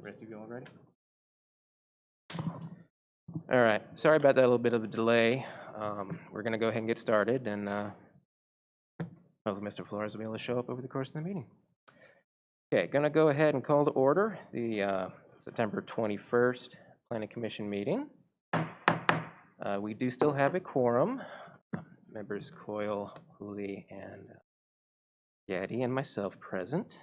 Rest of you all ready? All right. Sorry about that little bit of a delay. We're going to go ahead and get started, and hopefully Mr. Flores will be able to show up over the course of the meeting. Okay, going to go ahead and call to order the September 21st Planning Commission meeting. We do still have a quorum. Members Coyle, Hooley, and Gaddy, and myself present.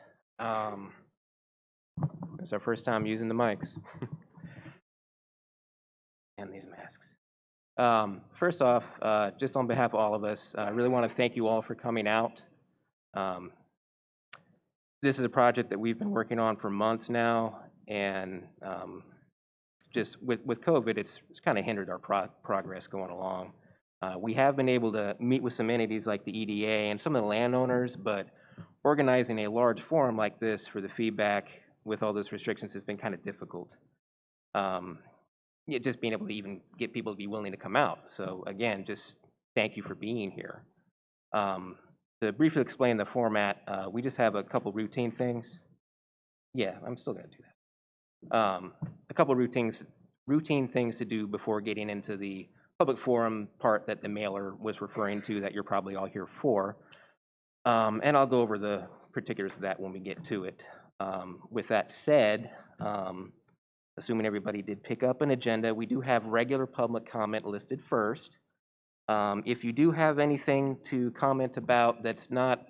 It's our first time using the mics and these masks. First off, just on behalf of all of us, I really want to thank you all for coming out. This is a project that we've been working on for months now, and just with COVID, it's kind of hindered our progress going along. We have been able to meet with some entities like the EDA and some of the landowners, but organizing a large forum like this for the feedback with all those restrictions has been kind of difficult. Just being able to even get people to be willing to come out. So again, just thank you for being here. To briefly explain the format, we just have a couple routine things. Yeah, I'm still gonna do that. A couple routine things to do before getting into the public forum part that the mailer was referring to that you're probably all here for. And I'll go over the particulars of that when we get to it. With that said, assuming everybody did pick up an agenda, we do have regular public comment listed first. If you do have anything to comment about that's not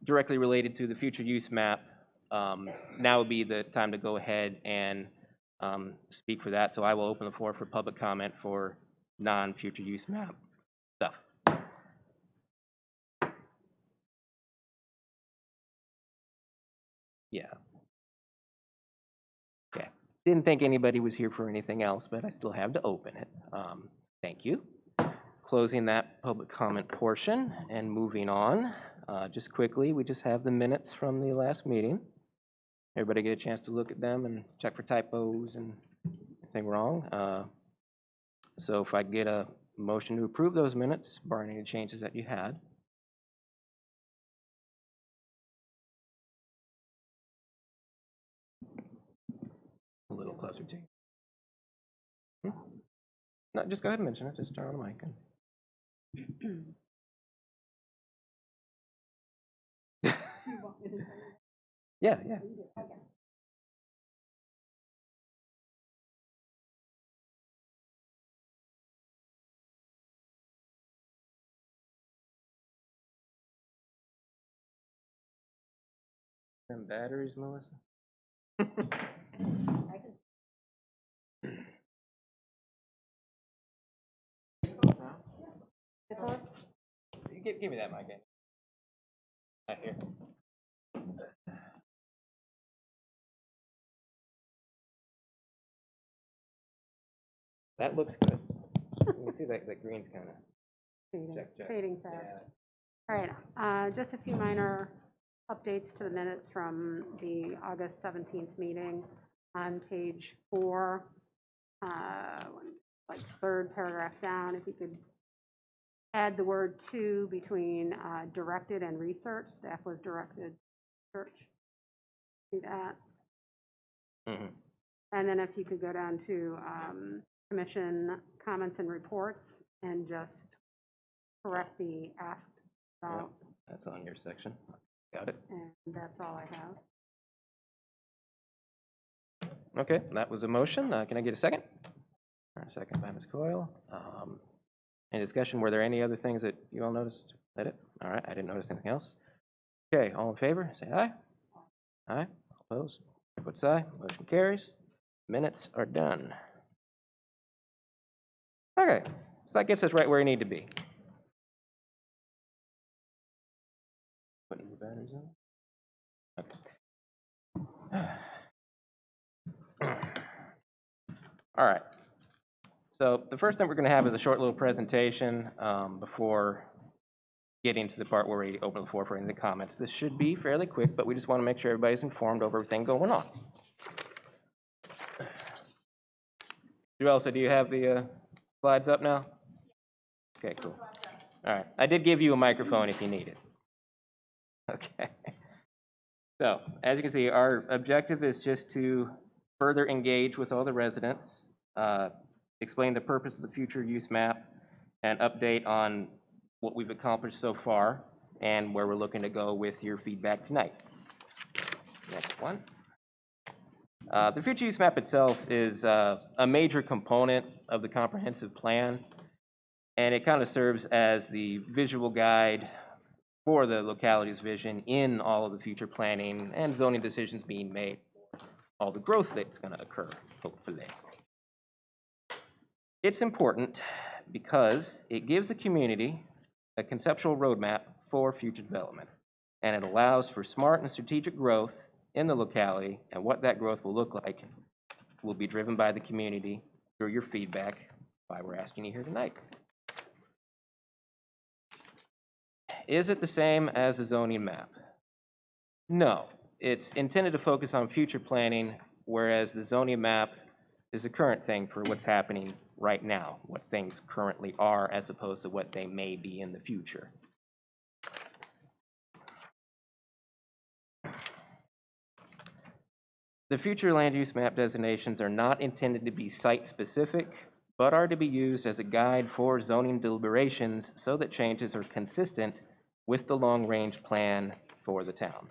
directly related to the future use map, now would be the time to go ahead and speak for that. So I will open the floor for public comment for non-future use map stuff. Yeah. Okay. Didn't think anybody was here for anything else, but I still have to open it. Thank you. Closing that public comment portion and moving on. Just quickly, we just have the minutes from the last meeting. Everybody get a chance to look at them and check for typos and anything wrong. So if I get a motion to approve those minutes, barring any changes that you had. A little closer to you. No, just go ahead and mention it. Just turn on the mic. Yeah. Okay. Them batteries, Melissa? It's on? Give me that mic. Right here. That looks good. You can see that green's kind of fading fast. Yeah. All right, just a few minor updates to the minutes from the August 17th meeting. On page 4, like third paragraph down, if you could add the word "to" between directed and research. Staff was directed research. See that? Mm-hmm. And then if you could go down to commission comments and reports and just correct the asked about. Yep, that's on your section. Got it. And that's all I have. Okay, that was a motion. Can I get a second? Second by Ms. Coyle. Any discussion? Were there any other things that you all noticed? That it? All right, I didn't notice anything else. Okay, all in favor, say aye. Aye. Opposed? Votes aye. Motion carries. Minutes are done. Okay, so that gets us right where we need to be. Putting the batteries on. Okay. All right. So the first thing we're going to have is a short little presentation before getting to the part where we open the floor for any of the comments. This should be fairly quick, but we just want to make sure everybody's informed of everything going on. Elsa, do you have the slides up now? Okay, cool. All right. I did give you a microphone if you need it. Okay. So, as you can see, our objective is just to further engage with all the residents, explain the purpose of the future use map, and update on what we've accomplished so far and where we're looking to go with your feedback tonight. Next one. The future use map itself is a major component of the comprehensive plan, and it kind of serves as the visual guide for the locality's vision in all of the future planning and zoning decisions being made, all the growth that's going to occur, hopefully. It's important because it gives the community a conceptual roadmap for future development, and it allows for smart and strategic growth in the locality, and what that growth will look like will be driven by the community through your feedback, why we're asking you here tonight. Is it the same as a zoning map? No, it's intended to focus on future planning, whereas the zoning map is a current thing for what's happening right now, what things currently are as opposed to what they may be in the future. The future land use map designations are not intended to be site-specific, but are to be used as a guide for zoning deliberations so that changes are consistent with the long-range plan for the town.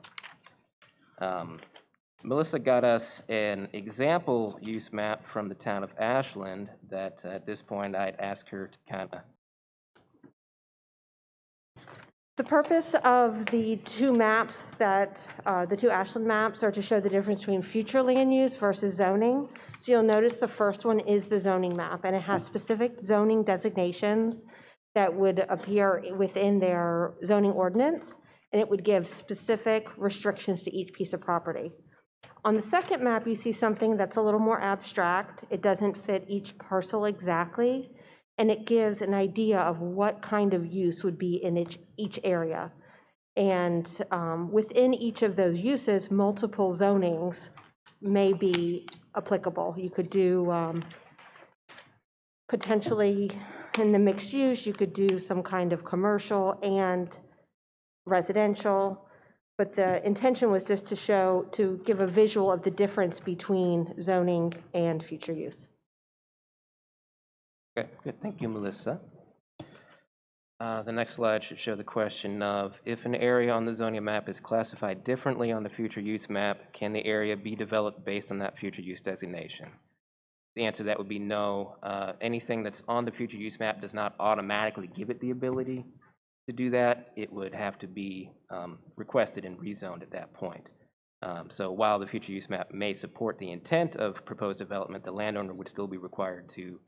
Melissa got us an example use map from the town of Ashland that at this point I'd ask her to kind of. The purpose of the two maps that, the two Ashland maps are to show the difference between future land use versus zoning. So you'll notice the first one is the zoning map, and it has specific zoning designations that would appear within their zoning ordinance, and it would give specific restrictions to each piece of property. On the second map, you see something that's a little more abstract. It doesn't fit each parcel exactly, and it gives an idea of what kind of use would be in each area. And within each of those uses, multiple zonings may be applicable. You could do potentially in the mixed use, you could do some kind of commercial and residential, but the intention was just to give a visual of the difference between zoning and future use. Okay, good. Thank you, Melissa. The next slide should show the question of, if an area on the zoning map is classified differently on the future use map, can the area be developed based on that future use designation? The answer to that would be no. Anything that's on the future use map does not automatically give it the ability to do that. It would have to be requested and rezoned at that point. So while the future use map may support the intent of proposed development, the landowner would still be required to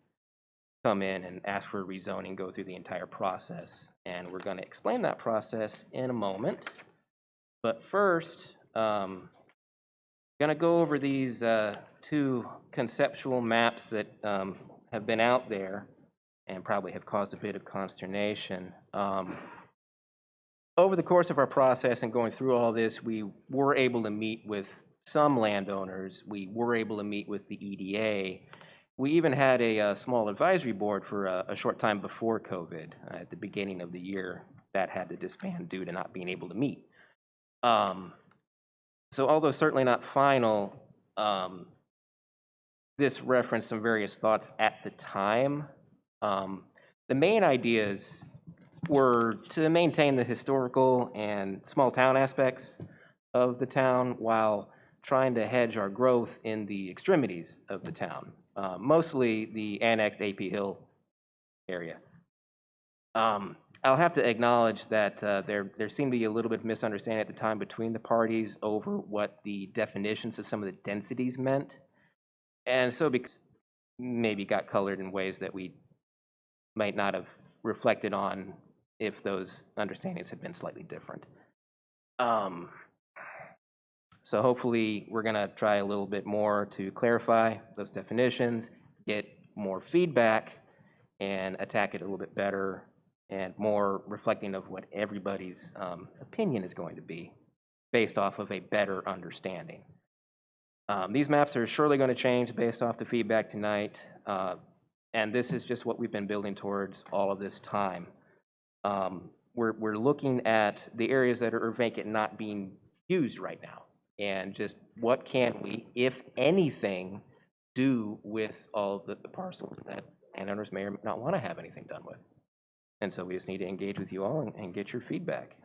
come in and ask for a rezoning, go through the entire process. And we're going to explain that process in a moment. But first, going to go over these two conceptual maps that have been out there and probably have caused a bit of consternation. Over the course of our process and going through all this, we were able to meet with some landowners. We were able to meet with the EDA. We even had a small advisory board for a short time before COVID. At the beginning of the year, that had to disband due to not being able to meet. So although certainly not final, this referenced some various thoughts at the time. The main ideas were to maintain the historical and small town aspects of the town while trying to hedge our growth in the extremities of the town, mostly the annexed AP Hill area. I'll have to acknowledge that there seemed to be a little bit of misunderstanding at the time between the parties over what the definitions of some of the densities meant. And so because maybe got colored in ways that we might not have reflected on if those understandings had been slightly different. So hopefully we're going to try a little bit more to clarify those definitions, get more feedback, and attack it a little bit better and more reflecting of what everybody's opinion is going to be based off of a better understanding. These maps are surely going to change based off the feedback tonight, and this is just what we've been building towards all of this time. We're looking at the areas that are vacant not being used right now. and just what can we, if anything, do with all the parcels that landowners may or not want to have anything done with. And so we just need to engage with you all and get your feedback.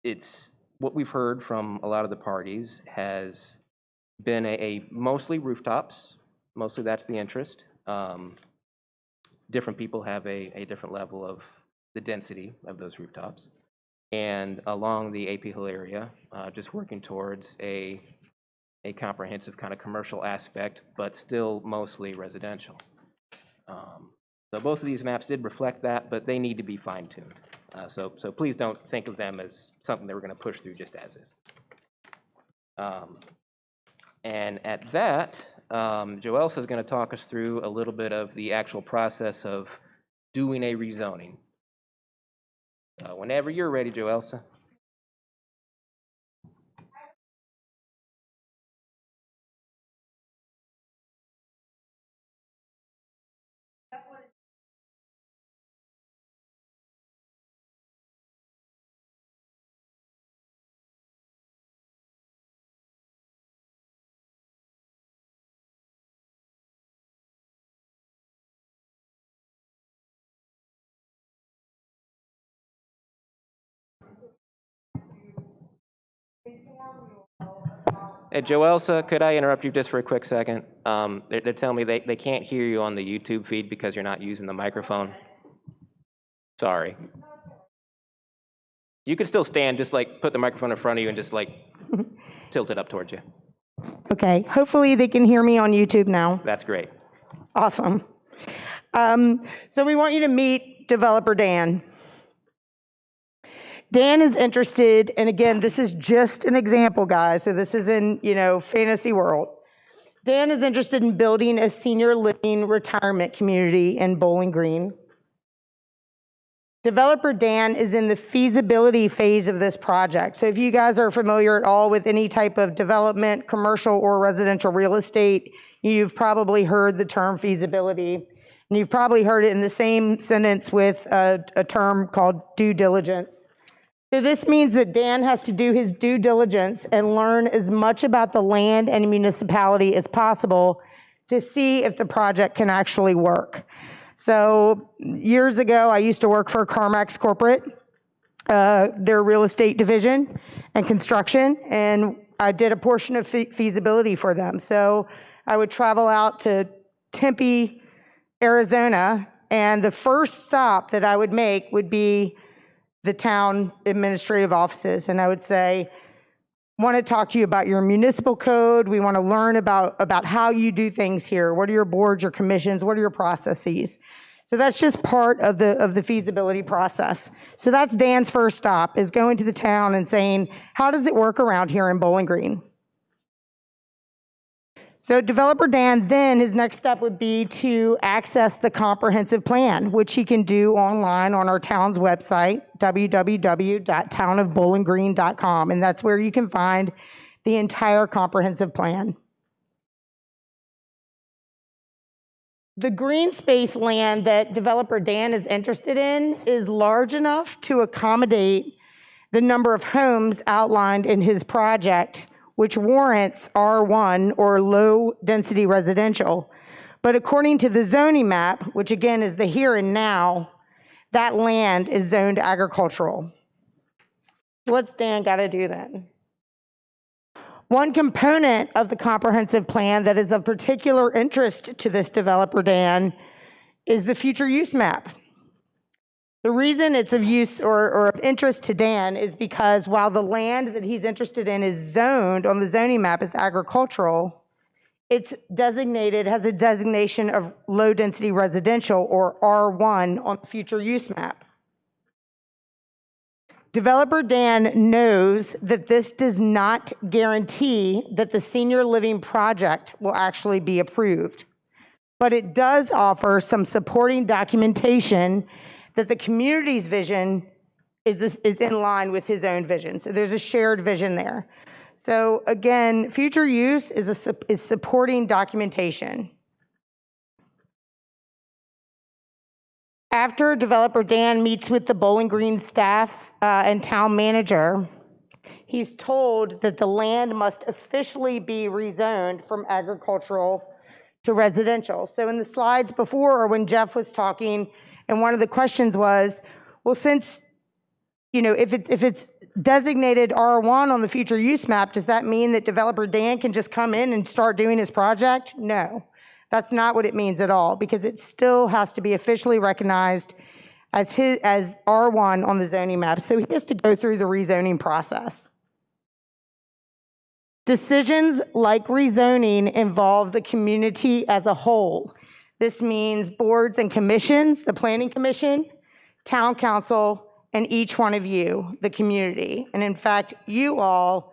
It's what we've heard from a lot of the parties has been a mostly rooftops. Mostly that's the interest. Different people have a different level of the density of those rooftops. And along the AP Hill area, just working towards a comprehensive kind of commercial aspect, but still mostly residential. So both of these maps did reflect that, but they need to be fine-tuned. So please don't think of them as something that we're going to push through just as is. And at that, Joelsa is going to talk us through a little bit of the actual process of doing a rezoning. Whenever you're ready, Joelsa. Hey, Joelsa, could I interrupt you just for a quick second? They're telling me they can't hear you on the YouTube feed because you're not using the microphone. Sorry. You could still stand, just like put the microphone in front of you and just like tilt it up towards you. Okay, hopefully they can hear me on YouTube now. That's great. Awesome. So we want you to meet developer Dan. Dan is interested, and again, this is just an example, guys, so this is in, fantasy world. Dan is interested in building a senior living retirement community in Bowling Green. Developer Dan is in the feasibility phase of this project. So if you guys are familiar at all with any type of development, commercial or residential real estate, you've probably heard the term feasibility. And you've probably heard it in the same sentence with a term called due diligence. So this means that Dan has to do his due diligence and learn as much about the land and municipality as possible to see if the project can actually work. So years ago, I used to work for CarMax Corporate, their real estate division and construction, and I did a portion of feasibility for them. So I would travel out to Tempe, Arizona, and the first stop that I would make would be the town administrative offices, and I would say, want to talk to you about your municipal code. We want to learn about how you do things here. What are your boards, your commissions? What are your processes? So that's just part of the feasibility process. So that's Dan's first stop, is going to the town and saying, how does it work around here in Bowling Green? So developer Dan, then his next step would be to access the comprehensive plan, which he can do online on our town's website, www.townofbowlinggreen.com, and that's where you can find the entire comprehensive plan. The green space land that developer Dan is interested in is large enough to accommodate the number of homes outlined in his project, which warrants R1 or low density residential. But according to the zoning map, which again is the here and now, that land is zoned agricultural. What's Dan got to do then? One component of the comprehensive plan that is of particular interest to this developer, Dan, is the future use map. The reason it's of use or of interest to Dan is because while the land that he's interested in is zoned on the zoning map as agricultural, it's designated, has a designation of low density residential or R1 on the future use map. Developer Dan knows that this does not guarantee that the senior living project will actually be approved, but it does offer some supporting documentation that the community's vision is in line with his own vision. So there's a shared vision there. So again, future use is supporting documentation. After developer Dan meets with the Bowling Green staff and town manager, he's told that the land must officially be rezoned from agricultural to residential. So in the slides before, or when Jeff was talking, and one of the questions was, well, since, if it's designated R1 on the future use map, does that mean that developer Dan can just come in and start doing his project? No, that's not what it means at all, because it still has to be officially recognized as R1 on the zoning map. So he has to go through the rezoning process. Decisions like rezoning involve the community as a whole. This means boards and commissions, the planning commission, town council, and each one of you, the community. And in fact, you all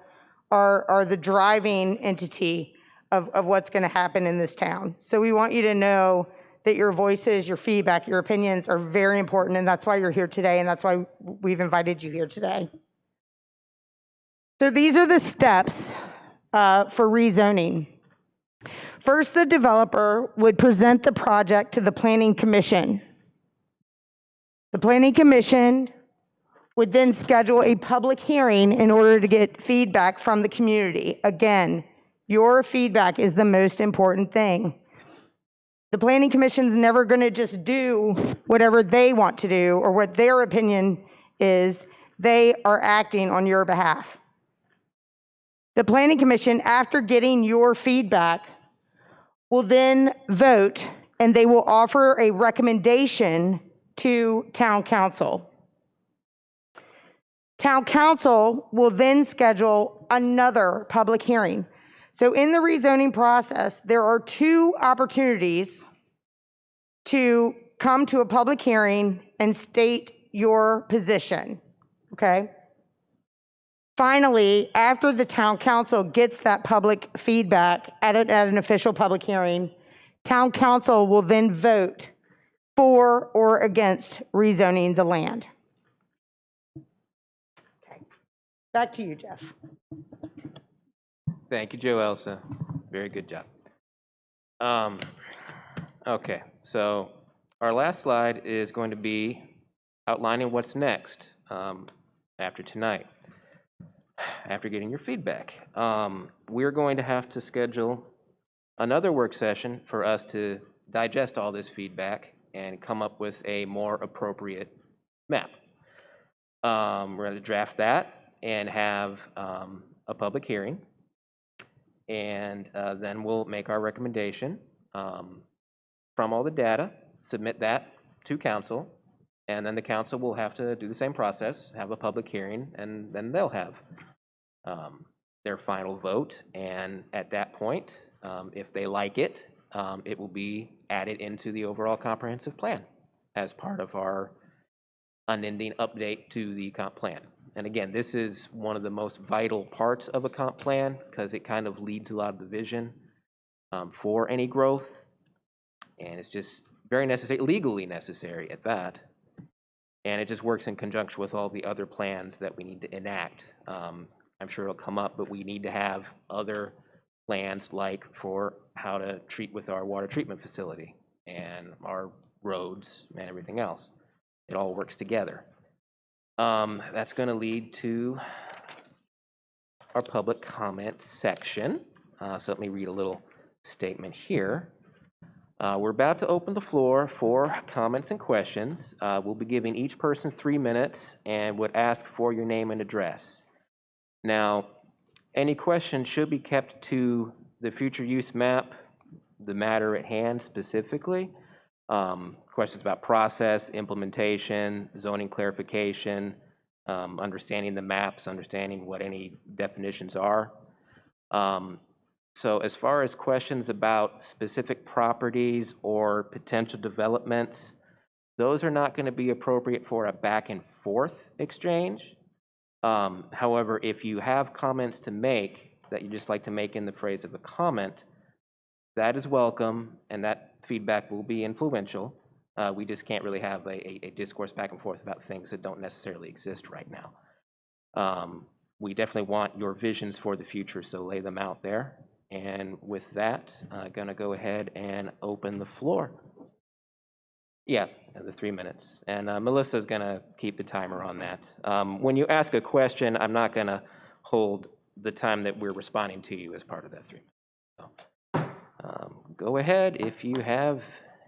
are the driving entity of what's going to happen in this town. So we want you to know that your voices, your feedback, your opinions are very important, and that's why you're here today, and that's why we've invited you here today. So these are the steps for rezoning. First, the developer would present the project to the Planning Commission. The Planning Commission would then schedule a public hearing in order to get feedback from the community. Again, your feedback is the most important thing. The Planning Commission's never going to just do whatever they want to do or what their opinion is. They are acting on your behalf. The Planning Commission, after getting your feedback, will then vote, and they will offer a recommendation to Town Council. Town Council will then schedule another public hearing. So in the rezoning process, there are 2 opportunities to come to a public hearing and state your position, okay? Finally, after the Town Council gets that public feedback at an official public hearing, Town Council will then vote for or against rezoning the land. Okay. Back to you, Jeff. Thank you, Joe Elsa. Very good job. Okay, so our last slide is going to be outlining what's next after tonight, after getting your feedback. We're going to have to schedule another work session for us to digest all this feedback and come up with a more appropriate map. We're going to draft that and have a public hearing. And then we'll make our recommendation from all the data, submit that to council, and then the council will have to do the same process, have a public hearing, and then they'll have their final vote. And at that point, if they like it, it will be added into the overall comprehensive plan as part of our unending update to the comp plan. And again, this is one of the most vital parts of a comp plan because it kind of leads a lot of the vision for any growth. And it's just very necessary, legally necessary at that. And it just works in conjunction with all the other plans that we need to enact. I'm sure it'll come up, but we need to have other plans like for how to treat with our water treatment facility and our roads and everything else. It all works together. That's going to lead to our public comment section. So let me read a little statement here. We're about to open the floor for comments and questions. We'll be giving each person 3 minutes and would ask for your name and address. Now, any questions should be kept to the future use map, the matter at hand specifically. Questions about process, implementation, zoning clarification, understanding the maps, understanding what any definitions are. So as far as questions about specific properties or potential developments, those are not going to be appropriate for a back and forth exchange. However, if you have comments to make that you just like to make in the phrase of a comment, that is welcome, and that feedback will be influential. We just can't really have a discourse back and forth about things that don't necessarily exist right now. We definitely want your visions for the future, so lay them out there. And with that, I'm going to go ahead and open the floor. Yeah, the 3 minutes. And Melissa's going to keep the timer on that. When you ask a question, I'm not going to hold the time that we're responding to you as part of that 3 minutes. So, go ahead, if you have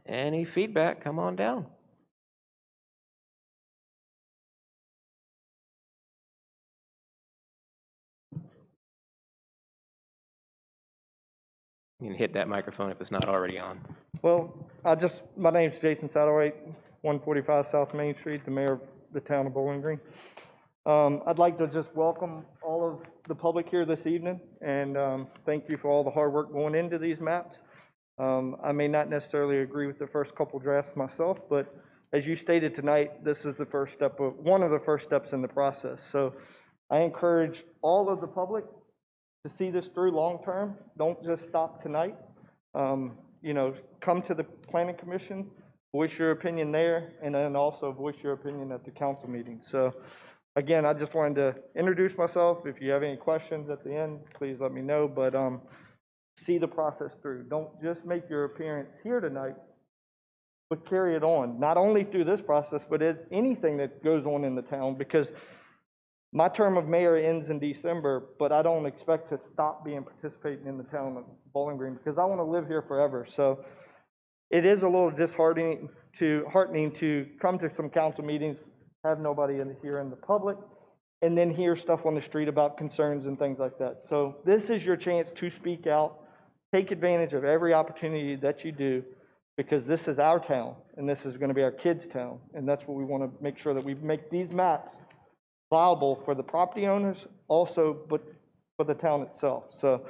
any feedback, come on down. You can hit that microphone if it's not already on. Well, my name's Jason Satterwhite, 145 South Main Street, the mayor of the town of Bowling Green. I'd like to just welcome all of the public here this evening, and thank you for all the hard work going into these maps. I may not necessarily agree with the first couple drafts myself, but as you stated tonight, this is the first step of, one of the first steps in the process. So I encourage all of the public to see this through long-term. Don't just stop tonight. You know, come to the planning commission, voice your opinion there, and then also voice your opinion at the council meeting. So again, I just wanted to introduce myself. If you have any questions at the end, please let me know, but see the process through. Don't just make your appearance here tonight, but carry it on, not only through this process, but as anything that goes on in the town, because my term of mayor ends in December, but I don't expect to stop participating in the town of Bowling Green because I want to live here forever. So it is a little disheartening to come to some council meetings, have nobody here in the public, and then hear stuff on the street about concerns and things like that. So this is your chance to speak out, take advantage of every opportunity that you do, because this is our town and this is going to be our kids' town, and that's what we want to make sure that we make these maps viable for the property owners also, but for the town itself. So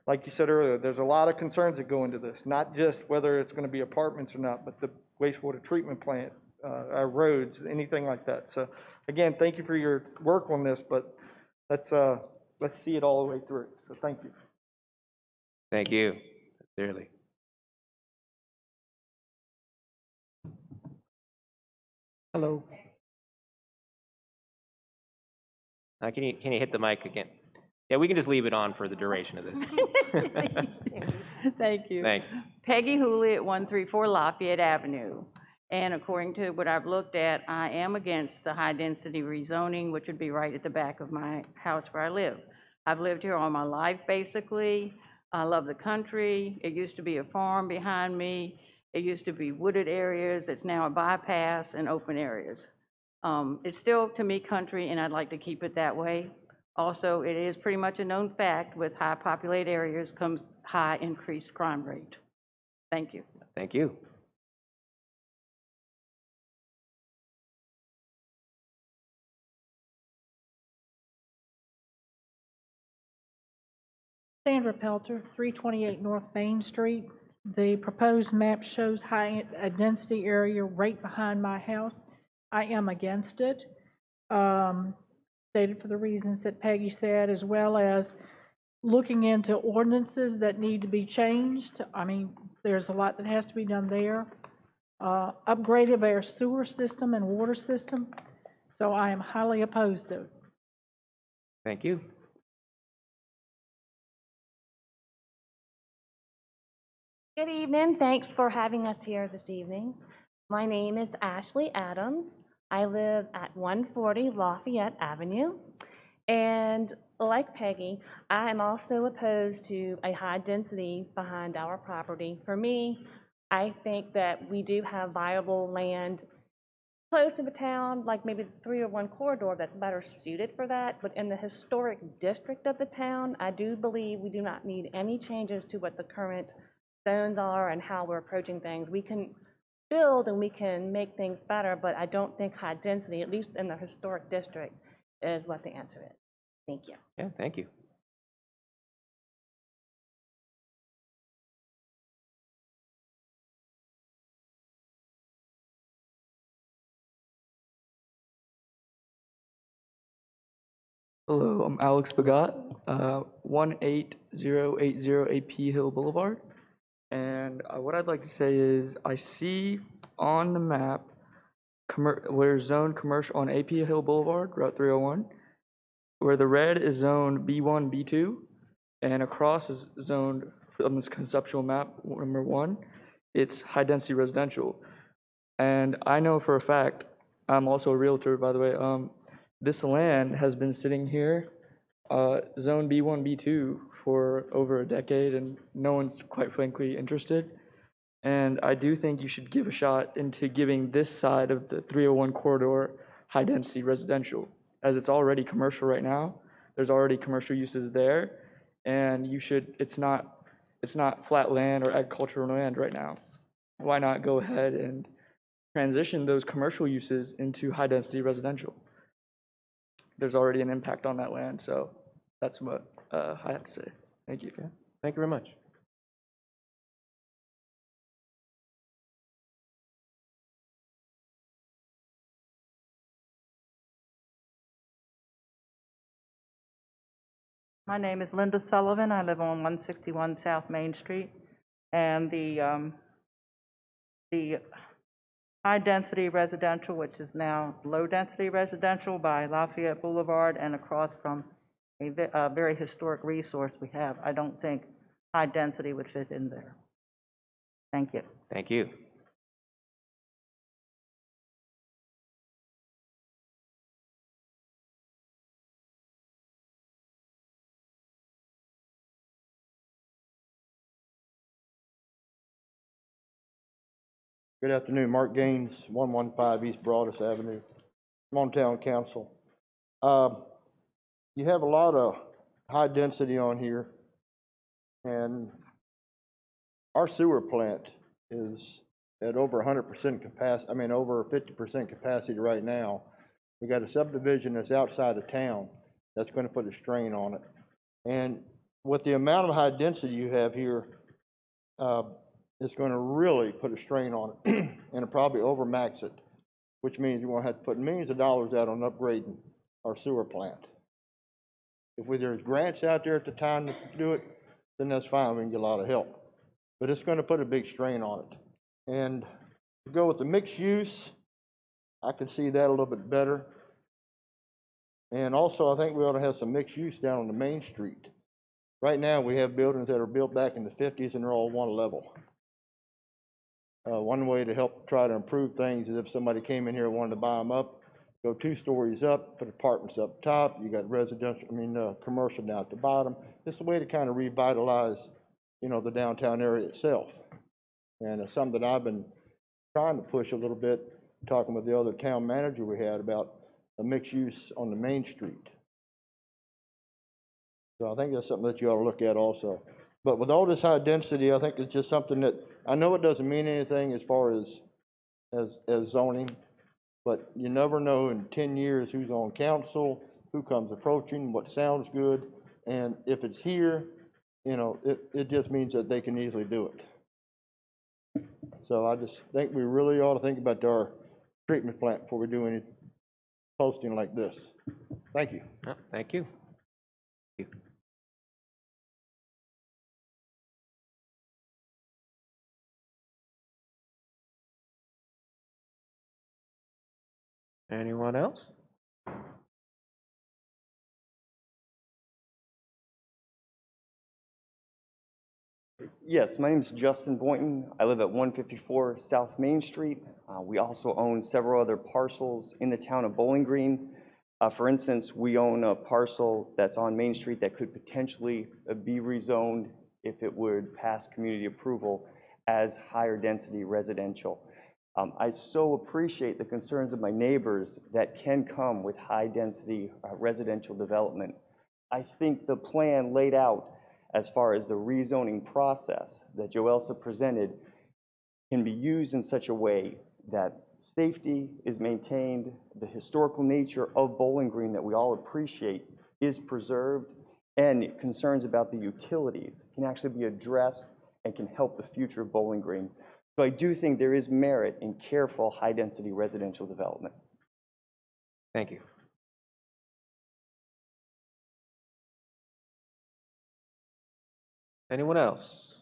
like you said earlier, there's a lot of concerns that go into this, not just whether it's going to be apartments or not, but the wastewater treatment plant, our roads, anything like that. So again, thank you for your work on this, but let's see it all the way through. So thank you. Thank you, sincerely. Hello. Can you hit the mic again? Yeah, we can just leave it on for the duration of this. Thank you. Thanks. Peggy Hooley at 134 Lafayette Avenue. And according to what I've looked at, I am against the high-density rezoning, which would be right at the back of my house where I live. I've lived here all my life, basically. I love the country. It used to be a farm behind me. It used to be wooded areas. It's now a bypass and open areas. It's still, to me, country, and I'd like to keep it that way. Also, it is pretty much a known fact, with high populated areas comes high increased crime rate. Thank you. Thank you. Sandra Pelter, 328 North Main Street. The proposed map shows high density area right behind my house. I am against it, stated for the reasons that Peggy said, as well as looking into ordinances that need to be changed. I mean, there's a lot that has to be done there. Upgrade of our sewer system and water system. So I am highly opposed to it. Thank you. Good evening. Thanks for having us here this evening. My name is Ashley Adams. I live at 140 Lafayette Avenue. And like Peggy, I am also opposed to a high density behind our property. For me, I think that we do have viable land close to the town, like maybe the 301 corridor that's better suited for that. But in the historic district of the town, I do believe we do not need any changes to what the current zones are and how we're approaching things. We can build and we can make things better, but I don't think high density, at least in the historic district, is what the answer is. Thank you. Yeah, thank you. Hello, I'm Alex Bagat, 18080 AP Hill Boulevard. And what I'd like to say is I see on the map where zoned commercial on AP Hill Boulevard, Route 301, where the red is zoned B1, B2, and across is zoned on this conceptual map, number 1, it's high density residential. And I know for a fact, I'm also a realtor, by the way, this land has been sitting here Zone B1, B2 for over a decade, and no one's quite frankly interested. And I do think you should give a shot into giving this side of the 301 corridor high-density residential, as it's already commercial right now. There's already commercial uses there, and it's not flat land or agricultural land right now. Why not go ahead and transition those commercial uses into high-density residential? There's already an impact on that land, so that's what I have to say. Thank you. Thank you very much. My name is Linda Sullivan. I live on 161 South Main Street. And the high-density residential, which is now low-density residential by Lafayette Boulevard and across from a very historic resource we have, I don't think high-density would fit in there. Thank you. Thank you. Good afternoon, Mark Gaines, 115 East Broadus Avenue, Town Council. You have a lot of high density on here, and our sewer plant is at over 100% capacity, over 50% capacity right now. We got a subdivision that's outside of town that's going to put a strain on it. And with the amount of high density you have here, it's going to really put a strain on it and it'll probably overmax it, which means you're going to have to put millions of dollars out on upgrading our sewer plant. If there's grants out there at the time to do it, then that's fine, we can get a lot of help. But it's going to put a big strain on it. And to go with the mixed use, I can see that a little bit better. And also, I think we ought to have some mixed use down on the main street. Right now, we have buildings that are built back in the 50s and they're all one level. One way to help try to improve things is if somebody came in here and wanted to buy them up, go 2 stories up, put apartments up top, you got commercial down at the bottom. It's a way to kind of revitalize, the downtown area itself. And it's something that I've been trying to push a little bit, talking with the other town manager we had about a mixed use on the main street. So I think that's something that you ought to look at also. But with all this high density, I think it's just something that, I know it doesn't mean anything as far as zoning, but you never know in 10 years who's on council, who comes approaching, what sounds good, and if it's here, it just means that they can easily do it. So I just think we really ought to think about our treatment plant before we do any posting like this. Thank you. Thank you. Anyone else? Yes, my name is Justin Boynton. I live at 154 South Main Street. We also own several other parcels in the town of Bowling Green. For instance, we own a parcel that's on Main Street that could potentially be rezoned if it would pass community approval as higher density residential. I so appreciate the concerns of my neighbors that can come with high density residential development. I think the plan laid out as far as the rezoning process that Joelsa presented can be used in such a way that safety is maintained, the historical nature of Bowling Green that we all appreciate is preserved, and concerns about the utilities can actually be addressed and can help the future of Bowling Green. So I do think there is merit in careful high-density residential development. Thank you. Anyone else?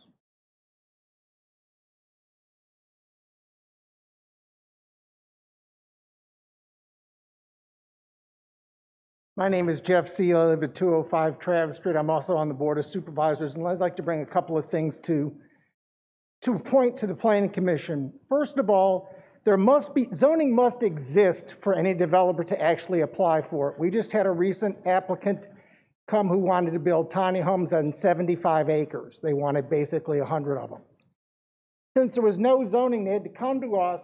My name is Jeff Seal. I live at 205 Travis Street. I'm also on the Board of Supervisors, and I'd like to bring a couple of things to point to the Planning Commission. First of all, zoning must exist for any developer to actually apply for it. We just had a recent applicant come who wanted to build tiny homes on 75 acres. They wanted basically 100 of them. Since there was no zoning, they had to come to us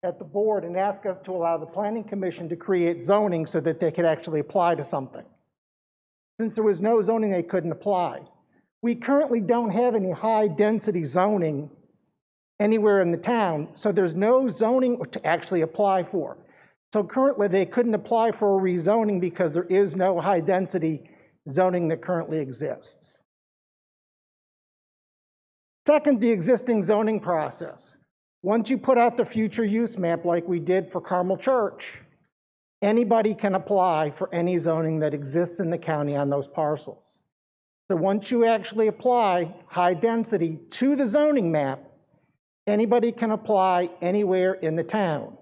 at the board and ask us to allow the planning commission to create zoning so that they could actually apply to something. Since there was no zoning, they couldn't apply. We currently don't have any high-density zoning anywhere in the town, so there's no zoning to actually apply for. So currently, they couldn't apply for a rezoning because there is no high-density zoning that currently exists. Second, the existing zoning process. Once you put out the future use map like we did for Carmel Church, anybody can apply for any zoning that exists in the county on those parcels. So once you actually apply high density to the zoning map, anybody can apply anywhere in the town.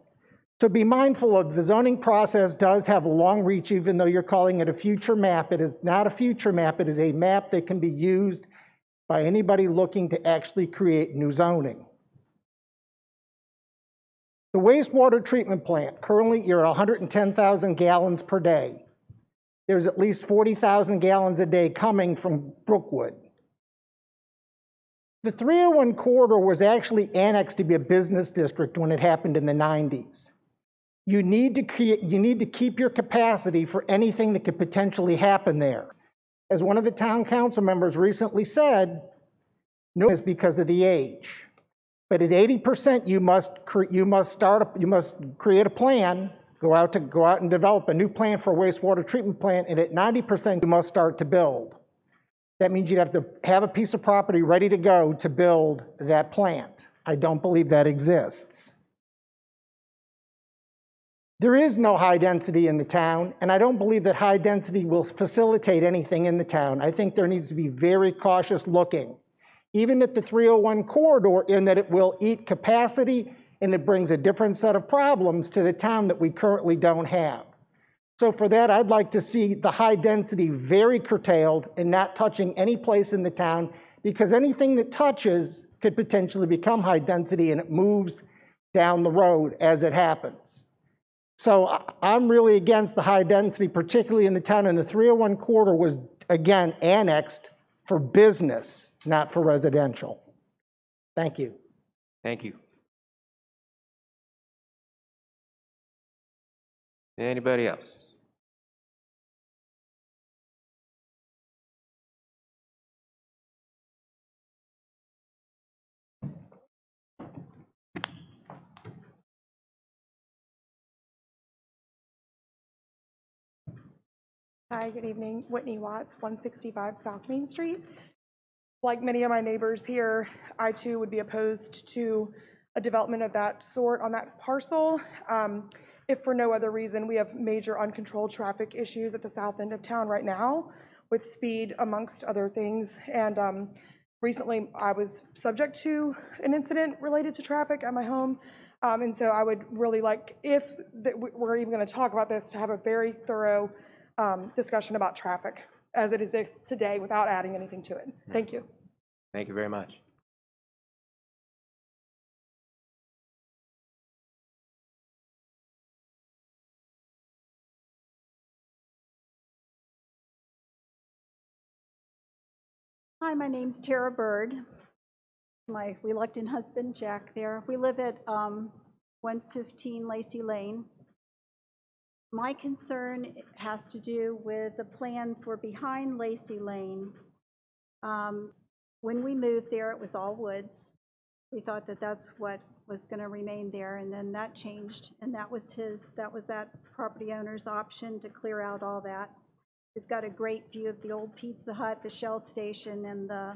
So be mindful of the zoning process does have a long reach, even though you're calling it a future map. It is not a future map, it is a map that can be used by anybody looking to actually create new zoning. The wastewater treatment plant, currently you're at 110,000 gallons per day. There's at least 40,000 gallons a day coming from Brookwood. The 301 corridor was actually annexed to be a business district when it happened in the 90s. You need to keep your capacity for anything that could potentially happen there. As one of the town council members recently said, no, is because of the age. But at 80%, you must create a plan, go out and develop a new plan for a wastewater treatment plant, and at 90%, you must start to build. That means you'd have to have a piece of property ready to go to build that plant. I don't believe that exists. There is no high density in the town, and I don't believe that high density will facilitate anything in the town. I think there needs to be very cautious looking, even at the 301 corridor, in that it will eat capacity and it brings a different set of problems to the town that we currently don't have. So for that, I'd like to see the high density very curtailed and not touching any place in the town, because anything that touches could potentially become high density and it moves down the road as it happens. So I'm really against the high density, particularly in the town, and the 301 corridor was, again, annexed for business, not for residential. Thank you. Thank you. Anybody else? Hi, good evening. Whitney Watts, 165 South Main Street. Like many of my neighbors here, I too would be opposed to a development of that sort on that parcel. If for no other reason, we have major uncontrolled traffic issues at the south end of town right now with speed amongst other things. And recently I was subject to an incident related to traffic at my home. And so I would really like, if we're even going to talk about this, to have a very thorough discussion about traffic as it exists today without adding anything to it. Thank you. Thank you very much. Hi, my name's Tara Bird. My reluctant husband, Jack, there. We live at 115 Lacey Lane. My concern has to do with the plan for behind Lacey Lane. When we moved there, it was all woods. We thought that that's what was going to remain there, and then that changed, and that was that property owner's option to clear out all that. We've got a great view of the old Pizza Hut, the Shell station, and the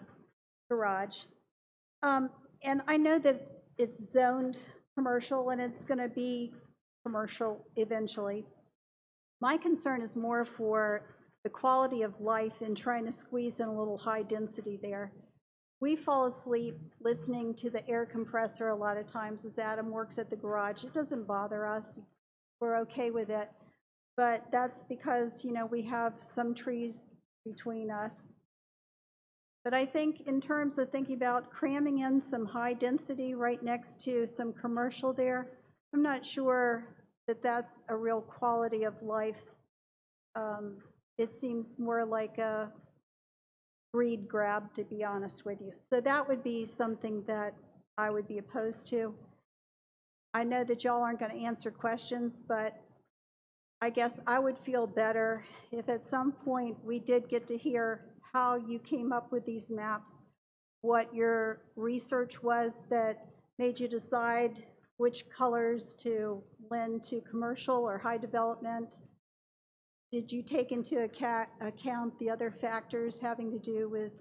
garage. And I know that it's zoned commercial, and it's going to be commercial eventually. My concern is more for the quality of life in trying to squeeze in a little high density there. We fall asleep listening to the air compressor a lot of times as Adam works at the garage. It doesn't bother us. We're okay with it. But that's because, you know, we have some trees between us. But I think in terms of thinking about cramming in some high density right next to some commercial there, I'm not sure that that's a real quality of life it seems more like a greed grab, to be honest with you. So that would be something that I would be opposed to. I know that y'all aren't going to answer questions, but I guess I would feel better if at some point we did get to hear how you came up with these maps, what your research was that made you decide which colors to lend to commercial or high development. Did you take into account the other factors having to do with,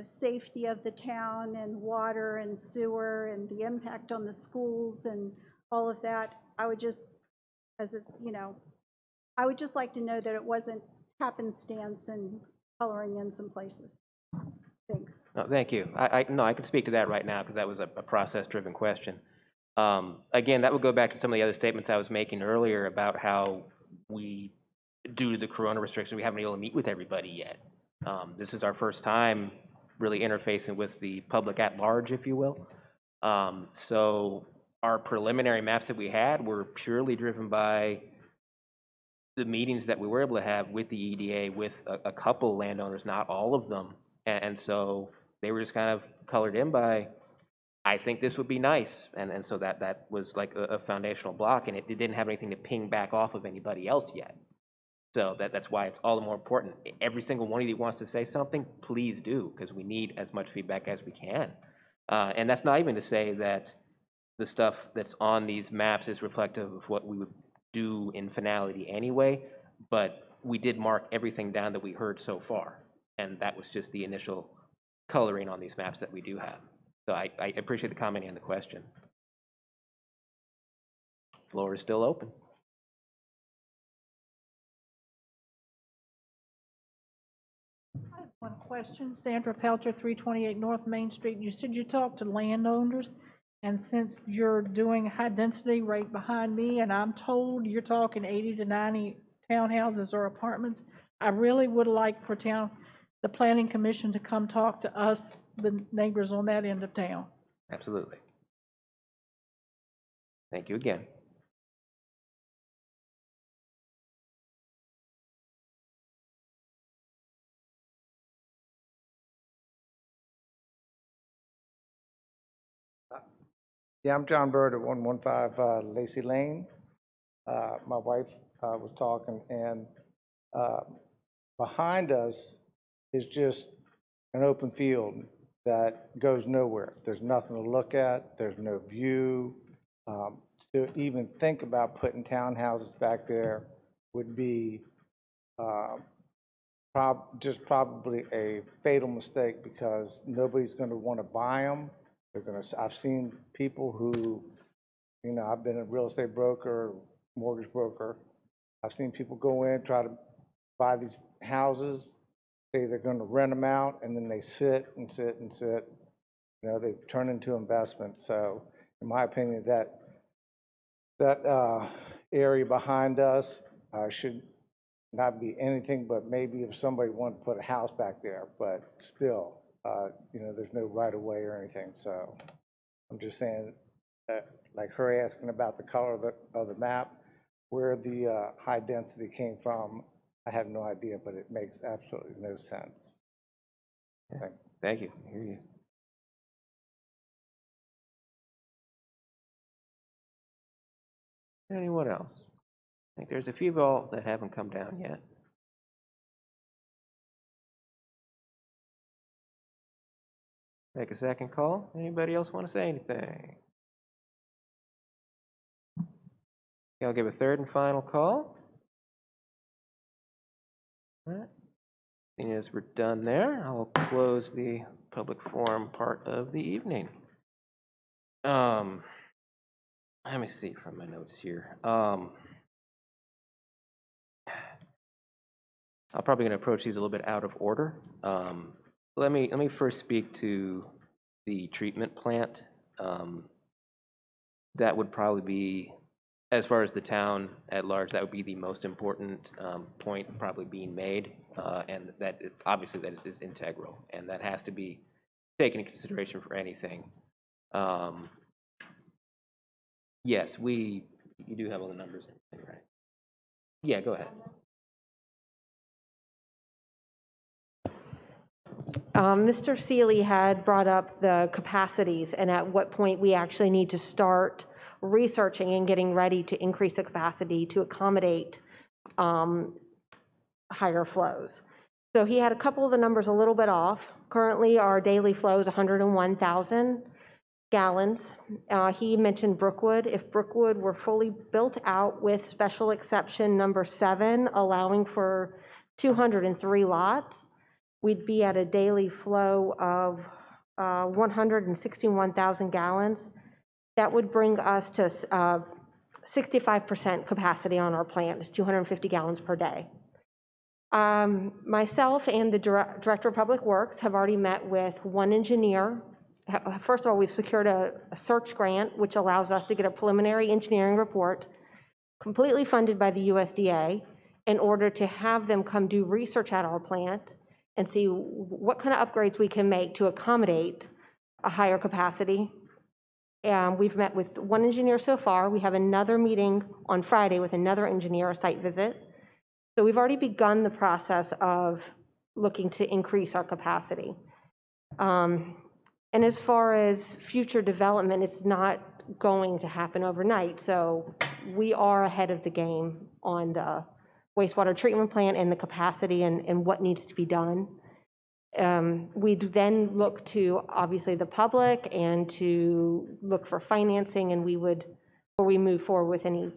safety of the town and water and sewer and the impact on the schools and all of that? I would just, I would just like to know that it wasn't happenstance and coloring in some places. Thanks. No, thank you. No, I can speak to that right now because that was a process-driven question. Again, that would go back to some of the other statements I was making earlier about how we, due to the corona restrictions, we haven't been able to meet with everybody yet. This is our first time really interfacing with the public at large, if you will. So our preliminary maps that we had were purely driven by the meetings that we were able to have with the EDA, with a couple landowners, not all of them. And so they were just kind of colored in by, I think this would be nice. And so that was like a foundational block, and it didn't have anything to ping back off of anybody else yet. So that's why it's all the more important. Every single one of you wants to say something, please do, because we need as much feedback as we can. And that's not even to say that the stuff that's on these maps is reflective of what we would do in finality anyway, but we did mark everything down that we heard so far. And that was just the initial coloring on these maps that we do have. So I appreciate the comment and the question. Floor is still open. I have one question. Sandra Pelcher, 328 North Main Street. You said you talked to landowners, and since you're doing high density right behind me, and I'm told you're talking 80 to 90 townhouses or apartments, I really would like for the Planning Commission to come talk to us, the neighbors on that end of town. Absolutely. Thank you again. Yeah, I'm John Bird at 115 Lacey Lane. My wife was talking, and behind us is just an open field that goes nowhere. There's nothing to look at. There's no view. To even think about putting townhouses back there would be probably a fatal mistake, because nobody's going to want to buy them. I've seen people who, I've been a real estate broker, mortgage broker. I've seen people go in, try to buy these houses, say they're going to rent them out, and then they sit and sit and sit. They turn into investments. So in my opinion, that area behind us should not be anything but maybe if somebody wanted to put a house back there, but still, there's no right of way or anything. So I'm just saying that, like her asking about the color of the map, where the high density came from, I have no idea, but it makes absolutely no sense. Thank you. I hear you. Anyone else? I think there's a few of all that haven't come down yet. Make a second call. Anybody else want to say anything? Okay, I'll give a third and final call. All right. Seeing as we're done there, I'll close the public forum part of the evening. Let me see from my notes here. I'm probably going to approach these a little bit out of order. Let me first speak to the treatment plant. That would probably be, as far as the town at large, that would be the most important point probably being made, and that obviously that is integral, and that has to be taken into consideration for anything. Yes, you do have all the numbers and everything, right? Yeah, go ahead. Mr. Seeley had brought up the capacities and at what point we actually need to start researching and getting ready to increase the capacity to accommodate higher flows. So he had a couple of the numbers a little bit off. Currently, our daily flow is 101,000 gallons. He mentioned Brookwood. If Brookwood were fully built out with special exception number 7, allowing for 203 lots, we'd be at a daily flow of 161,000 gallons. That would bring us to 65% capacity on our plant. It's 250 gallons per day. Myself and the Director of Public Works have already met with one engineer. First of all, we've secured a search grant, which allows us to get a preliminary engineering report completely funded by the USDA in order to have them come do research at our plant and see what kind of upgrades we can make to accommodate a higher capacity. We've met with one engineer so far. We have another meeting on Friday with another engineer, a site visit. So we've already begun the process of looking to increase our capacity. And as far as future development, it's not going to happen overnight. So we are ahead of the game on the wastewater treatment plant and the capacity and what needs to be done. We'd then look to, obviously, the public and to look for financing, and before we move forward with any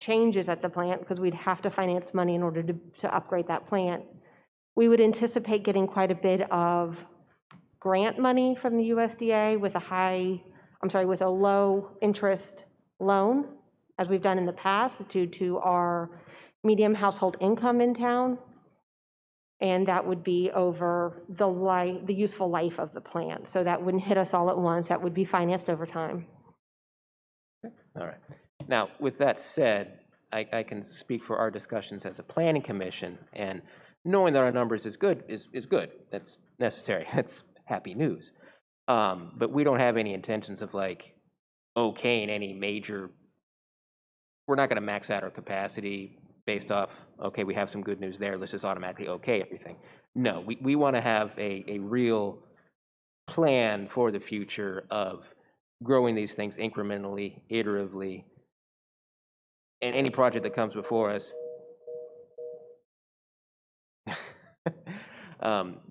changes at the plant, because we'd have to finance money in order to upgrade that plant, we would anticipate getting quite a bit of grant money from the USDA with a low interest loan, as we've done in the past, due to our medium household income in town. And that would be over the useful life of the plant. So that wouldn't hit us all at once. That would be financed over time. All right. Now, with that said, I can speak for our discussions as a planning commission, and knowing that our numbers is good. That's necessary. That's happy news. But we don't have any intentions of okaying any major. We're not going to max out our capacity based off, okay, we have some good news there, let's just automatically okay everything. No, we want to have a real plan for the future of growing these things incrementally, iteratively, and any project that comes before us,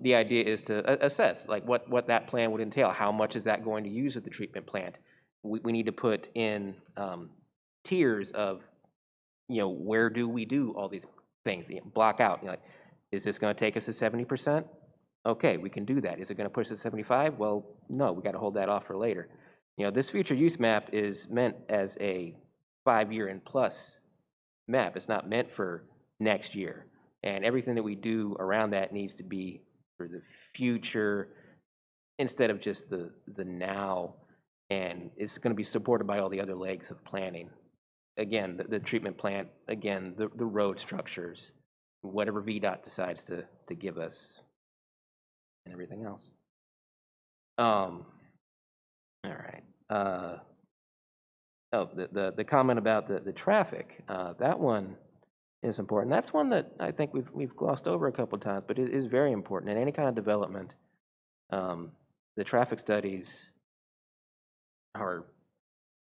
the idea is to assess what that plan would entail. How much is that going to use at the treatment plant? We need to put in tiers of, where do we do all these things? Block out. Is this going to take us to 70%? Okay, we can do that. Is it going to push us to 75? Well, no, we got to hold that off for later. This future use map is meant as a 5-year and plus map. It's not meant for next year. And everything that we do around that needs to be for the future instead of just the now. And it's going to be supported by all the other legs of planning. Again, the treatment plant, again, the road structures, whatever VDOT decides to give us, and everything else. All right. The comment about the traffic, that one is important. That's one that I think we've glossed over a couple of times, but it is very important. In any kind of development, the traffic studies are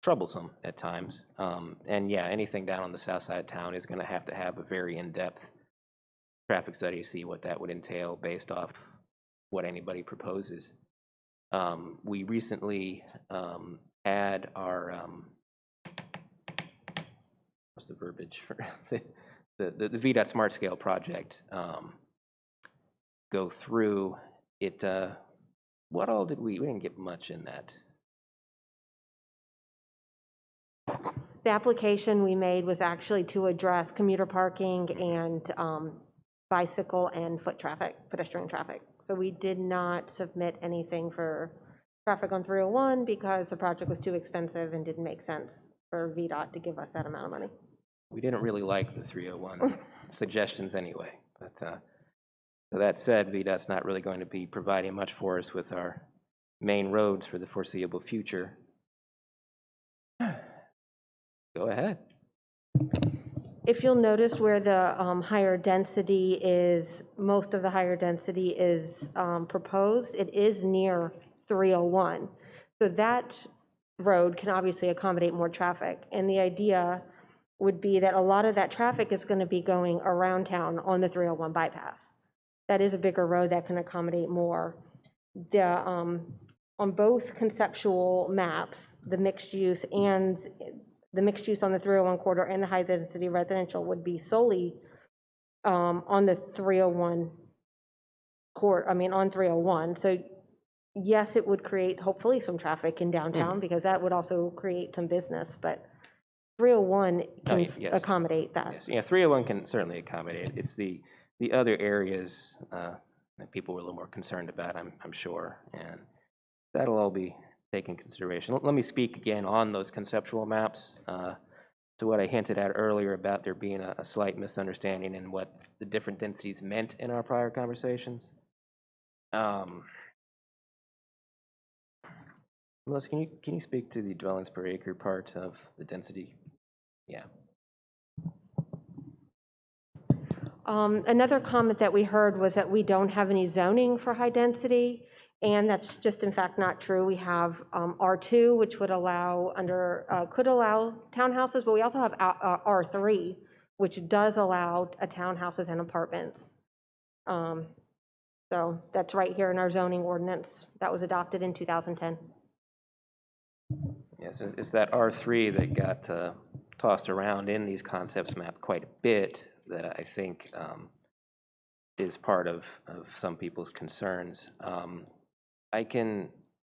troublesome at times. And yeah, anything down on the south side of town is going to have a very in-depth traffic study to see what that would entail based off what anybody proposes. We recently had our, what's the verbiage for the VDOT Smart Scale project go through it. What all did we didn't get much in that. The application we made was actually to address commuter parking and bicycle and pedestrian traffic. So we did not submit anything for traffic on 301 because the project was too expensive and didn't make sense for VDOT to give us that amount of money. We didn't really like the 301 suggestions anyway. But so that said, VDOT's not really going to be providing much for us with our main roads for the foreseeable future. Go ahead. if you'll notice where the higher density is, most of the higher density is proposed, it is near 301. So that road can obviously accommodate more traffic. And the idea would be that a lot of that traffic is going to be going around town on the 301 bypass. That is a bigger road that can accommodate more. On both conceptual maps, the mixed use on the 301 corridor and the high density residential would be solely on the 301 on 301. So yes, it would create hopefully some traffic in downtown because that would also create some business, but 301 can accommodate that. Yes. Yeah, 301 can certainly accommodate it. It's the other areas that people were a little more concerned about, I'm sure, and that'll all be taken into consideration. Let me speak again on those conceptual maps to what I hinted at earlier about there being a slight misunderstanding in what the different densities meant in our prior conversations. Melissa, can you speak to the dwellings per acre part of the density? Yeah. Another comment that we heard was that we don't have any zoning for high density, and that's just in fact not true. We have R2, which would allow could allow townhouses, but we also have R3, which does allow townhouses and apartments. So that's right here in our zoning ordinance that was adopted in 2010. Yes, it's that R3 that got tossed around in these concepts map quite a bit that I think is part of some people's concerns. I can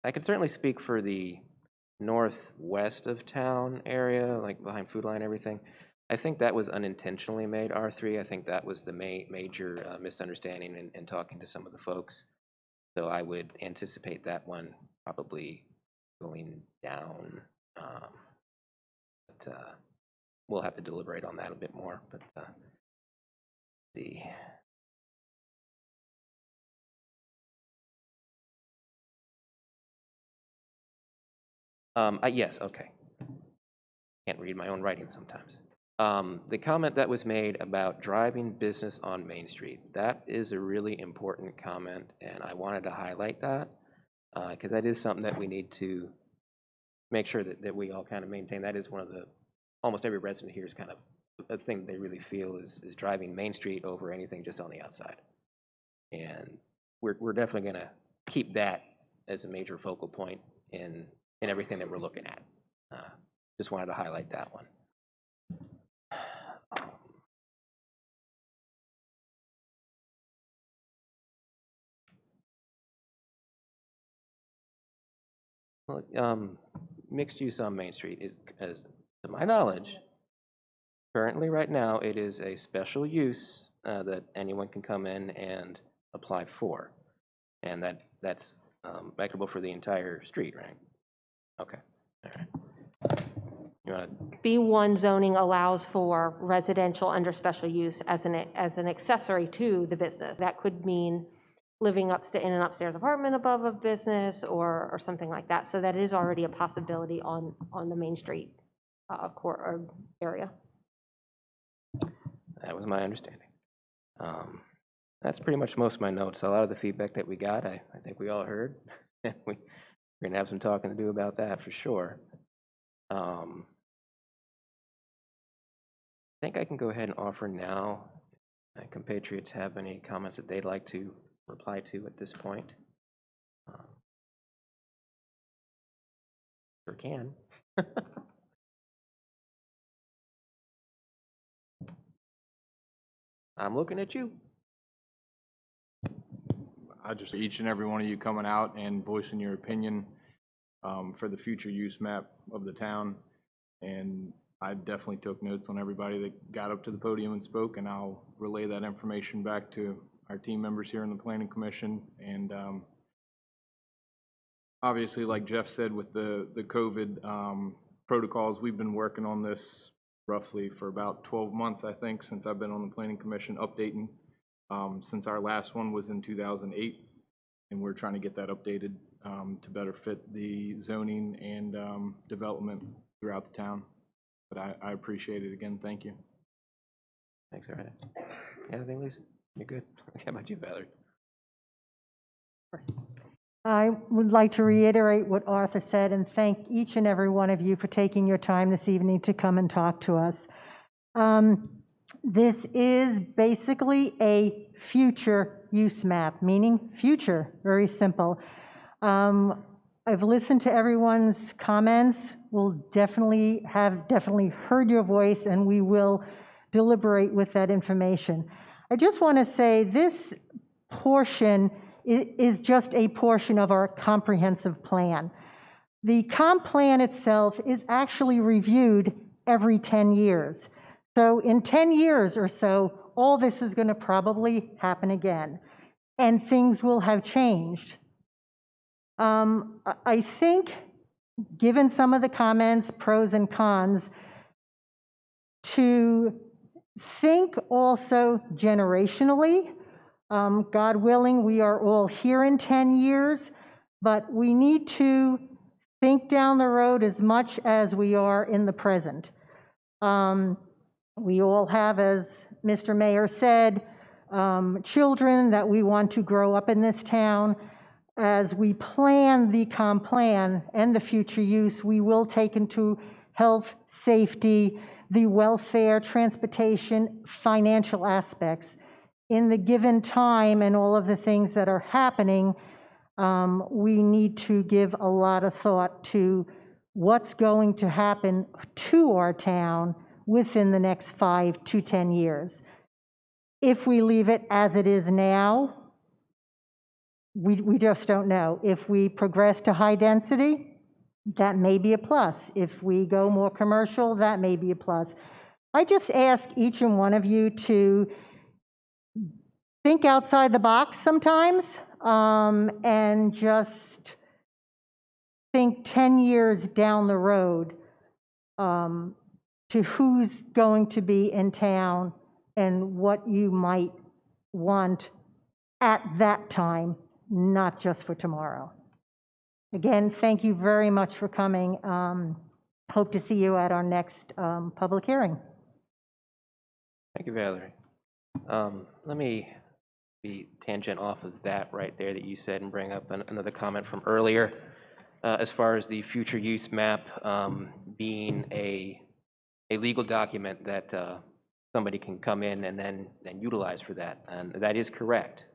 certainly speak for the northwest of town area, like behind Food Line and everything. I think that was unintentionally made R3. I think that was the major misunderstanding in talking to some of the folks. So I would anticipate that one probably going down. But we'll have to deliberate on that a bit more. But see. Yes, okay. Can't read my own writing sometimes. The comment that was made about driving business on Main Street, that is a really important comment, and I wanted to highlight that because that is something that we need to make sure that we all kind of maintain. That is one of the, almost every resident here is kind of a thing they really feel is driving Main Street over anything just on the outside. And we're definitely going to keep that as a major focal point in everything that we're looking at. Just wanted to highlight that one. Well, mixed use on Main Street is, as to my knowledge, currently right now it is a special use that anyone can come in and apply for, and that's applicable for the entire street, right? Okay. All right. You want to? B1 zoning allows for residential under special use as an accessory to the business. That could mean living in an upstairs apartment above a business or something like that. So that is already a possibility on the Main Street area. That was my understanding. That's pretty much most of my notes. A lot of the feedback that we got, I think we all heard. We're going to have some talking to do about that for sure. I think I can go ahead and offer now. My compatriots have any comments that they'd like to reply to at this point? Sure can. I'm looking at you. I just each and every one of you coming out and voicing your opinion for the future use map of the town. And I definitely took notes on everybody that got up to the podium and spoke, and I'll relay that information back to our team members here in the Planning Commission. And obviously, like Jeff said, with the COVID protocols, we've been working on this roughly for about 12 months, I think, since I've been on the Planning Commission updating. Since our last one was in 2008, and we're trying to get that updated to better fit the zoning and development throughout the town. But I appreciate it again. Thank you. Thanks, all right. Anything, Lisa? You're good? How about you, Valerie? I would like to reiterate what Arthur said and thank each and every one of you for taking your time this evening to come and talk to us. This is basically a future use map, meaning future, very simple. I've listened to everyone's comments. We'll definitely heard your voice, and we will deliberate with that information. I just want to say this portion is just a portion of our comprehensive plan. The comp plan itself is actually reviewed every 10 years. So in 10 years or so, all this is going to probably happen again, and things will have changed. I think, given some of the comments, pros and cons, to think also generationally. God willing, we are all here in 10 years, but we need to think down the road as much as we are in the present. We all have, as Mr. Mayor said, children that we want to grow up in this town. As we plan the comp plan and the future use, we will take into health, safety, the welfare, transportation, financial aspects. In the given time and all of the things that are happening, we need to give a lot of thought to what's going to happen to our town within the next 5 to 10 years. If we leave it as it is now, we just don't know. If we progress to high density, that may be a plus. If we go more commercial, that may be a plus. I just ask each and one of you to think outside the box sometimes, and just think 10 years down the road to who's going to be in town and what you might want at that time, not just for tomorrow. Again, thank you very much for coming. Hope to see you at our next public hearing. Thank you, Valerie. Let me be tangent off of that right there that you said and bring up another comment from earlier. As far as the future use map being a legal document that somebody can come in and then utilize for that, and that is correct.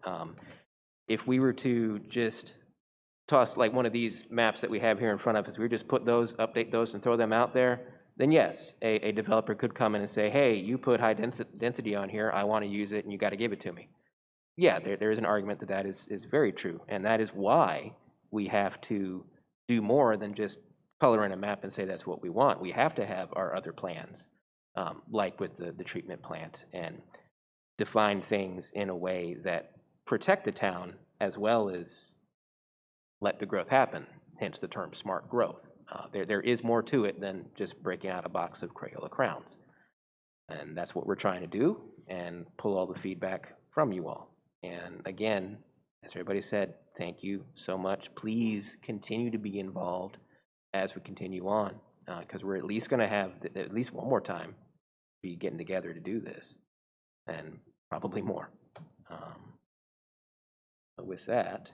If we were to just toss like one of these maps that we have here in front of us, we just put those, update those, and throw them out there, then yes, a developer could come in and say, hey, you put high density on here, I want to use it, and you got to give it to me. Yeah, there is an argument that that is very true, and that is why we have to do more than just color in a map and say that's what we want. We have to have our other plans, like with the treatment plant, and define things in a way that protect the town as well as let the growth happen, hence the term smart growth. There is more to it than just breaking out a box of Crayola crowns. And that's what we're trying to do, and pull all the feedback from you all. And again, as everybody said, thank you so much. Please continue to be involved as we continue on, because we're at least going to have at least one more time be getting together to do this, and probably more. But with that,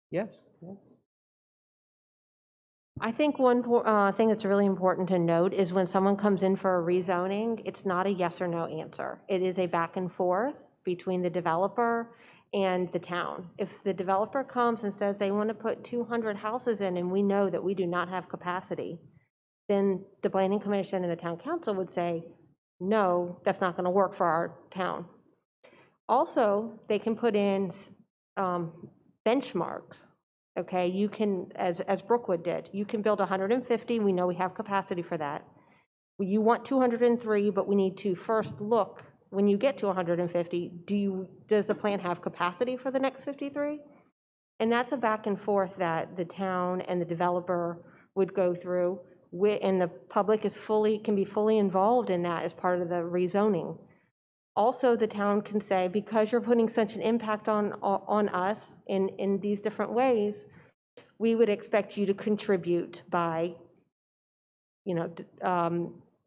yes. I think one thing that's really important to note is when someone comes in for a rezoning, it's not a yes or no answer. It is a back and forth between the developer and the town. If the developer comes and says they want to put 200 houses in and we know that we do not have capacity, then the planning commission and the town council would say, no, that's not going to work for our town. Also, they can put in benchmarks. Okay, you can, as Brookwood did, you can build 150. We know we have capacity for that. You want 203, but we need to first look, when you get to 150, does the plan have capacity for the next 53? And that's a back and forth that the town and the developer would go through, and the public can be fully involved in that as part of the rezoning. Also, the town can say, because you're putting such an impact on us in these different ways, we would expect you to contribute by,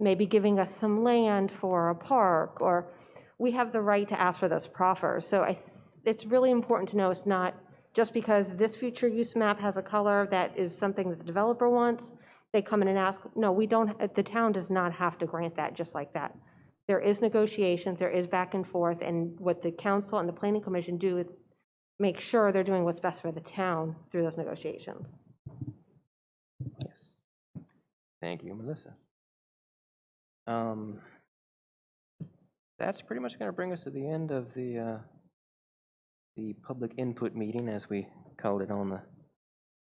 maybe giving us some land for a park, or we have the right to ask for those proffers. So it's really important to know it's not just because this future use map has a color that is something that the developer wants, they come in and ask. No, we don't, the town does not have to grant that just like that. There is negotiations, there is back and forth, and what the council and the planning commission do is make sure they're doing what's best for the town through those negotiations. Yes. Thank you, Melissa. That's pretty much going to bring us to the end of the public input meeting, as we called it on the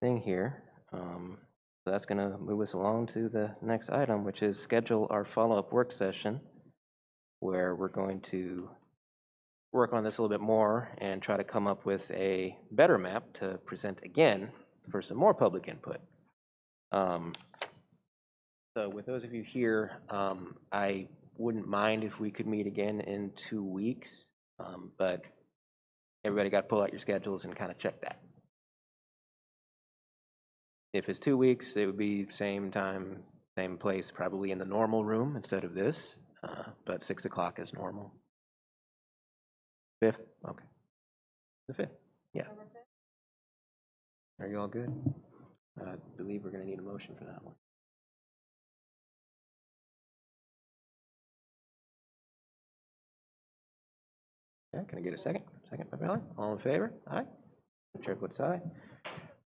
thing here. So that's going to move us along to the next item, which is schedule our follow-up work session, where we're going to work on this a little bit more and try to come up with a better map to present again for some more public input. So with those of you here, I wouldn't mind if we could meet again in 2 weeks, but everybody got to pull out your schedules and kind of check that. If it's 2 weeks, it would be same time, same place, probably in the normal room instead of this, but 6 o'clock is normal. 5th? Okay. The 5th, yeah. Are you all good? I believe we're going to need a motion for that one. Yeah, can I get a second? Second by Valerie. All in favor? Aye. Chair votes aye.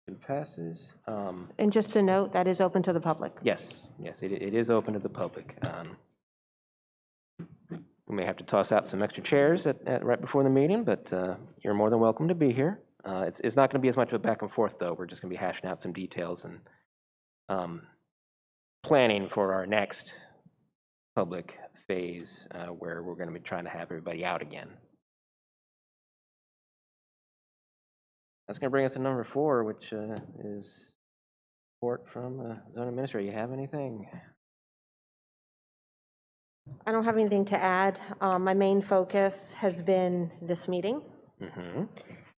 It passes. And just a note, that is open to the public. Yes, yes, it is open to the public. We may have to toss out some extra chairs right before the meeting, but you're more than welcome to be here. It's not going to be as much of a back and forth, though. We're just going to be hashing out some details and planning for our next public phase, where we're going to be trying to have everybody out again. That's going to bring us to number 4, which is report from the zone administrator. You have anything? I don't have anything to add. My main focus has been this meeting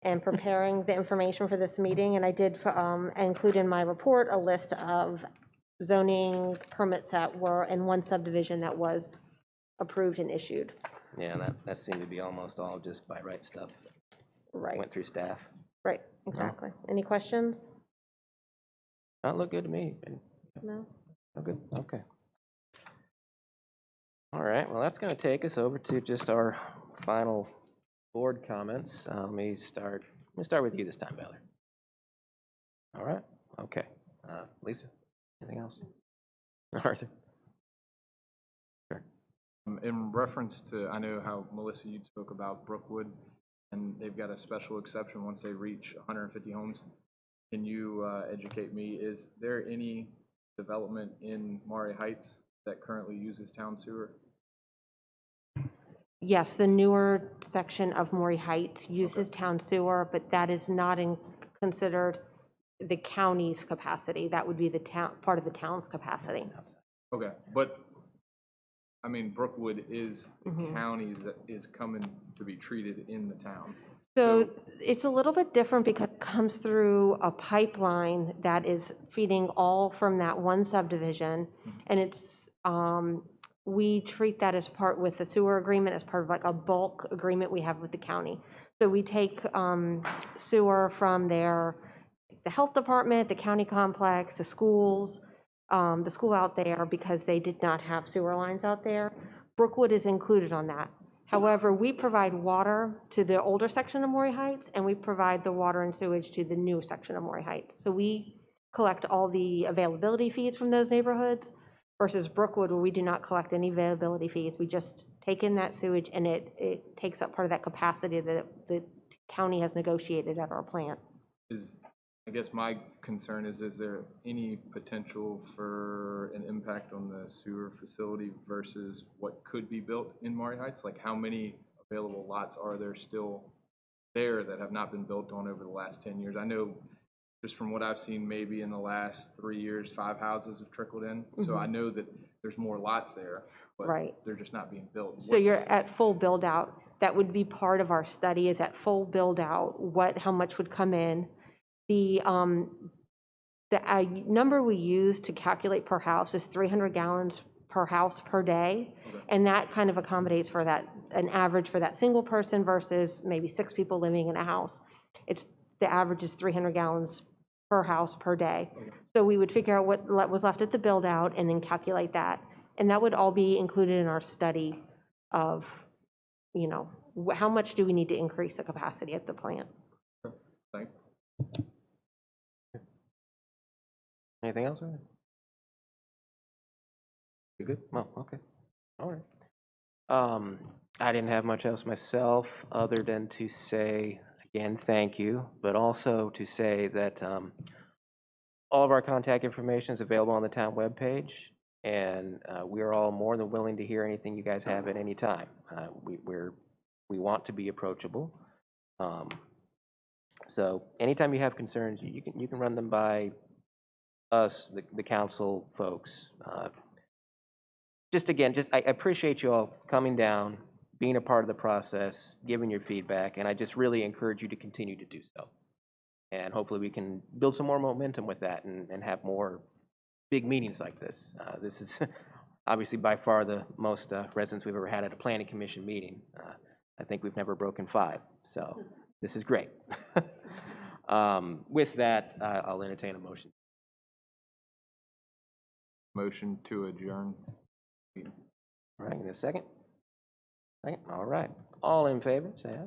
and preparing the information for this meeting, and I did include in my report a list of zoning permits that were in one subdivision that was approved and issued. Yeah, that seemed to be almost all just by right stuff. Right. Went through staff. Right, exactly. Any questions? That looked good to me. No? Oh, good, okay. All right, well, that's going to take us over to just our final board comments. Let me start with you this time, Valerie. All right, okay. Lisa, anything else? Arthur? Sure. In reference to, I know how, Melissa, you spoke about Brookwood, and they've got a special exception once they reach 150 homes. Can you educate me, is there any development in Maury Heights that currently uses town sewer? Yes, the newer section of Maury Heights uses town sewer, but that is not considered the county's capacity. That would be the town, part of the town's capacity. Okay, but I mean, Brookwood is the counties that is coming to be treated in the town. So it's a little bit different because it comes through a pipeline that is feeding all from that one subdivision, and it's we treat that as part with the sewer agreement as part of like a bulk agreement we have with the county. So we take sewer from the health department, the county complex, the schools, the school out there, because they did not have sewer lines out there. Brookwood is included on that. However, we provide water to the older section of Maury Heights, and we provide the water and sewage to the new section of Maury Heights. So we collect all the availability fees from those neighborhoods, versus Brookwood, where we do not collect any availability fees. We just take in that sewage, and it takes up part of that capacity that the county has negotiated at our plant. I guess my concern is there any potential for an impact on the sewer facility versus what could be built in Maury Heights? Like, how many available lots are there still there that have not been built on over the last 10 years? I know just from what I've seen, maybe in the last 3 years, 5 houses have trickled in. So I know that there's more lots there, but they're just not being built. So you're at full build out. That would be part of our study, is at full build out, how much would come in. The number we use to calculate per house is 300 gallons per house per day. And that kind of accommodates for that, an average for that single person versus maybe 6 people living in a house. The average is 300 gallons per house per day. So we would figure out what was left at the build out and then calculate that. And that would all be included in our study of, you know, how much do we need to increase the capacity at the plant? Thanks. Anything else? You good? Oh, okay. All right. I didn't have much else myself other than to say, again, thank you, but also to say that all of our contact information is available on the town webpage, and we are all more than willing to hear anything you guys have at any time. We want to be approachable. So anytime you have concerns, you can run them by us, the council folks. I appreciate you all coming down, being a part of the process, giving your feedback, and I just really encourage you to continue to do so. And hopefully we can build some more momentum with that and have more big meetings like this. This is obviously by far the most residents we've ever had at a planning commission meeting. I think we've never broken 5, so this is great. With that, I'll entertain a motion. Motion to adjourn. All right, in a second. Second, all right. All in favor, say aye.